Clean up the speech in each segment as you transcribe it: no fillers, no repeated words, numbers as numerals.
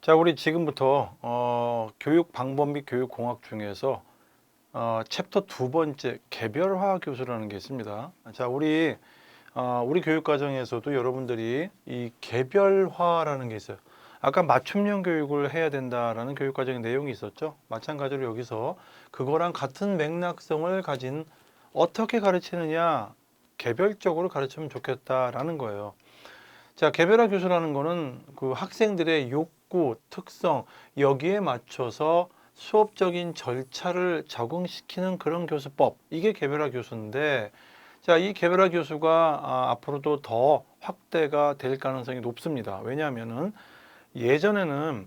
자, 우리 지금부터 교육 방법 및 교육 공학 중에서 챕터 두 번째 개별화 교수라는 게 있습니다. 자, 우리 교육 과정에서도 여러분들이 이 개별화라는 게 있어요. 아까 맞춤형 교육을 해야 된다라는 교육 과정의 내용이 있었죠. 마찬가지로 여기서 그거랑 같은 맥락성을 가진 어떻게 가르치느냐 개별적으로 가르치면 좋겠다라는 거예요. 자, 개별화 교수라는 거는 그 학생들의 욕구, 특성, 여기에 맞춰서 수업적인 절차를 적응시키는 그런 교수법. 이게 개별화 교수인데, 자, 이 개별화 교수가 앞으로도 더 확대가 될 가능성이 높습니다. 왜냐하면은 예전에는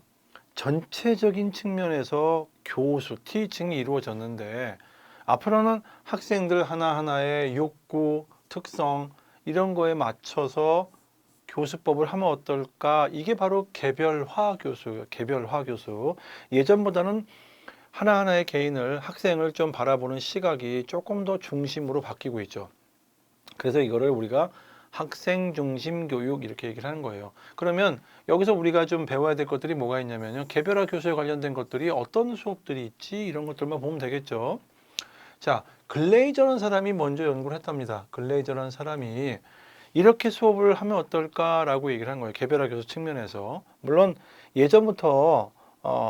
전체적인 측면에서 교수, 티칭이 이루어졌는데, 앞으로는 학생들 하나하나의 욕구, 특성, 이런 거에 맞춰서 교수법을 하면 어떨까? 이게 바로 개별화 교수예요. 개별화 교수. 예전보다는 하나하나의 개인을, 학생을 좀 바라보는 시각이 조금 더 중심으로 바뀌고 있죠. 그래서 이거를 우리가 학생 중심 교육 이렇게 얘기를 하는 거예요. 그러면 여기서 우리가 좀 배워야 될 것들이 뭐가 있냐면요. 개별화 교수에 관련된 것들이 어떤 수업들이 있지? 이런 것들만 보면 되겠죠. 자, 글레이저라는 사람이 먼저 연구를 했답니다. 글레이저라는 사람이 이렇게 수업을 하면 어떨까라고 얘기를 한 거예요. 개별화 교수 측면에서. 물론 예전부터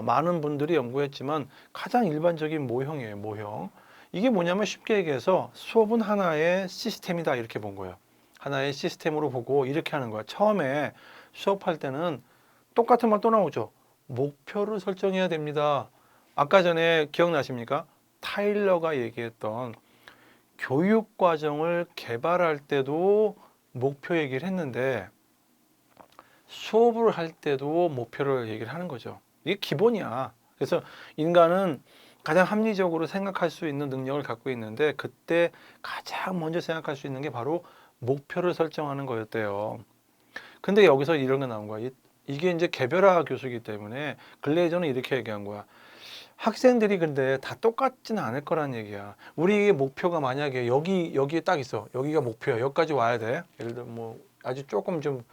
많은 분들이 연구했지만 가장 일반적인 모형이에요. 모형. 이게 뭐냐면 쉽게 얘기해서 수업은 하나의 시스템이다 이렇게 본 거예요. 하나의 시스템으로 보고 이렇게 하는 거야. 처음에 수업할 때는 똑같은 말 또 나오죠. 목표를 설정해야 됩니다. 아까 전에 기억나십니까? 타일러가 얘기했던 교육 과정을 개발할 때도 목표 얘기를 했는데 수업을 할 때도 목표를 얘기를 하는 거죠. 이게 기본이야. 그래서 인간은 가장 합리적으로 생각할 수 있는 능력을 갖고 있는데 그때 가장 먼저 생각할 수 있는 게 바로 목표를 설정하는 거였대요. 근데 여기서 이런 게 나온 거야. 이게 이제 개별화 교수이기 때문에 글레이저는 이렇게 얘기한 거야. 학생들이 근데 다 똑같지는 않을 거란 얘기야. 우리의 목표가 만약에 여기에 딱 있어. 여기가 목표야. 여기까지 와야 돼. 예를 들어 뭐 아주 조금 좀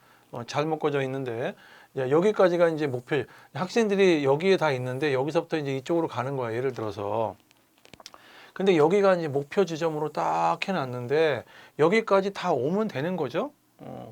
잘못 꺼져 있는데 야, 여기까지가 이제 목표. 학생들이 여기에 다 있는데 여기서부터 이제 이쪽으로 가는 거야. 예를 들어서. 근데 여기가 이제 목표 지점으로 딱 해놨는데 여기까지 다 오면 되는 거죠.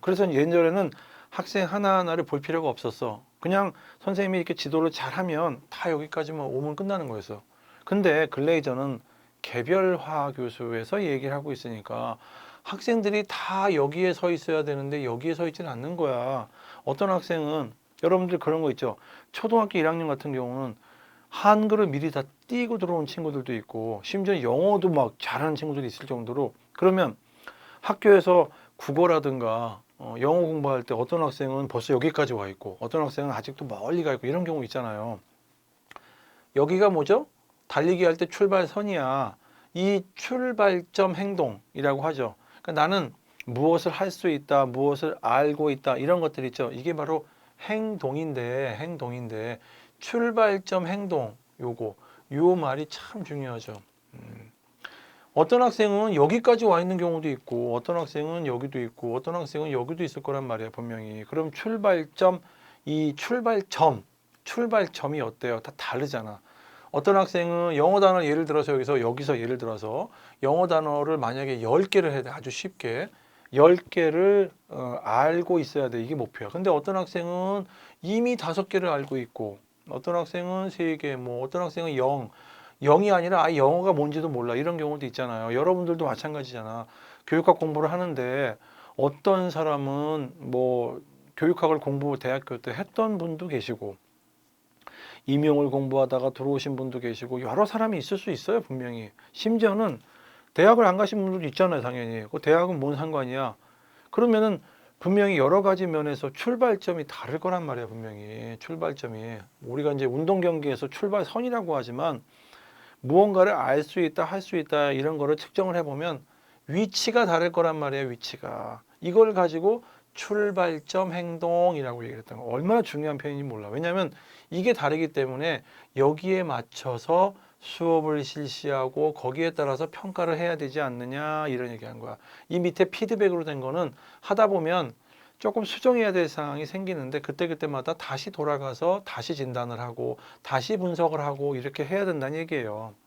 그래서 예전에는 학생 하나하나를 볼 필요가 없었어. 그냥 선생님이 이렇게 지도를 잘하면 다 여기까지만 오면 끝나는 거였어. 근데 글레이저는 개별화 교수에서 얘기를 하고 있으니까 학생들이 다 여기에 서 있어야 되는데 여기에 서 있지는 않는 거야. 어떤 학생은 여러분들 그런 거 있죠. 초등학교 1학년 같은 경우는 한글을 미리 다 띄고 들어온 친구들도 있고 심지어 영어도 막 잘하는 친구들이 있을 정도로 그러면 학교에서 국어라든가 영어 공부할 때 어떤 학생은 벌써 여기까지 와 있고 어떤 학생은 아직도 멀리 가 있고 이런 경우 있잖아요. 여기가 뭐죠? 달리기 할 때 출발선이야. 이 출발점 행동이라고 하죠. 그러니까 나는 무엇을 할 수 있다, 무엇을 알고 있다 이런 것들 있죠. 이게 바로 행동인데 출발점 행동 요 말이 참 중요하죠. 어떤 학생은 여기까지 와 있는 경우도 있고 어떤 학생은 여기도 있고 어떤 학생은 여기도 있을 거란 말이야 분명히. 그럼 출발점이 어때요? 다 다르잖아. 어떤 학생은 영어 단어 예를 들어서 여기서 예를 들어서 영어 단어를 만약에 10개를 해야 돼. 아주 쉽게. 10개를 알고 있어야 돼. 이게 목표야. 근데 어떤 학생은 이미 5개를 알고 있고 어떤 학생은 3개, 뭐 어떤 학생은 0이 아니라 아예 영어가 뭔지도 몰라. 이런 경우도 있잖아요. 여러분들도 마찬가지잖아. 교육학 공부를 하는데 어떤 사람은 뭐 교육학을 대학교 때 했던 분도 계시고 임용을 공부하다가 들어오신 분도 계시고 여러 사람이 있을 수 있어요. 분명히. 심지어는 대학을 안 가신 분들도 있잖아요. 당연히. 그 대학은 뭔 상관이야. 그러면은 분명히 여러 가지 면에서 출발점이 다를 거란 말이야. 분명히. 출발점이. 우리가 이제 운동 경기에서 출발선이라고 하지만 무언가를 알 수 있다, 할 수 있다 이런 거를 측정을 해보면 위치가 다를 거란 말이에요. 위치가. 이걸 가지고 출발점 행동이라고 얘기를 했던 거. 얼마나 중요한 표현인지 몰라. 왜냐하면 이게 다르기 때문에 여기에 맞춰서 수업을 실시하고 거기에 따라서 평가를 해야 되지 않느냐 이런 얘기한 거야. 이 밑에 피드백으로 된 거는 하다 보면 조금 수정해야 될 사항이 생기는데 그때그때마다 다시 돌아가서 다시 진단을 하고 다시 분석을 하고 이렇게 해야 된다는 얘기예요.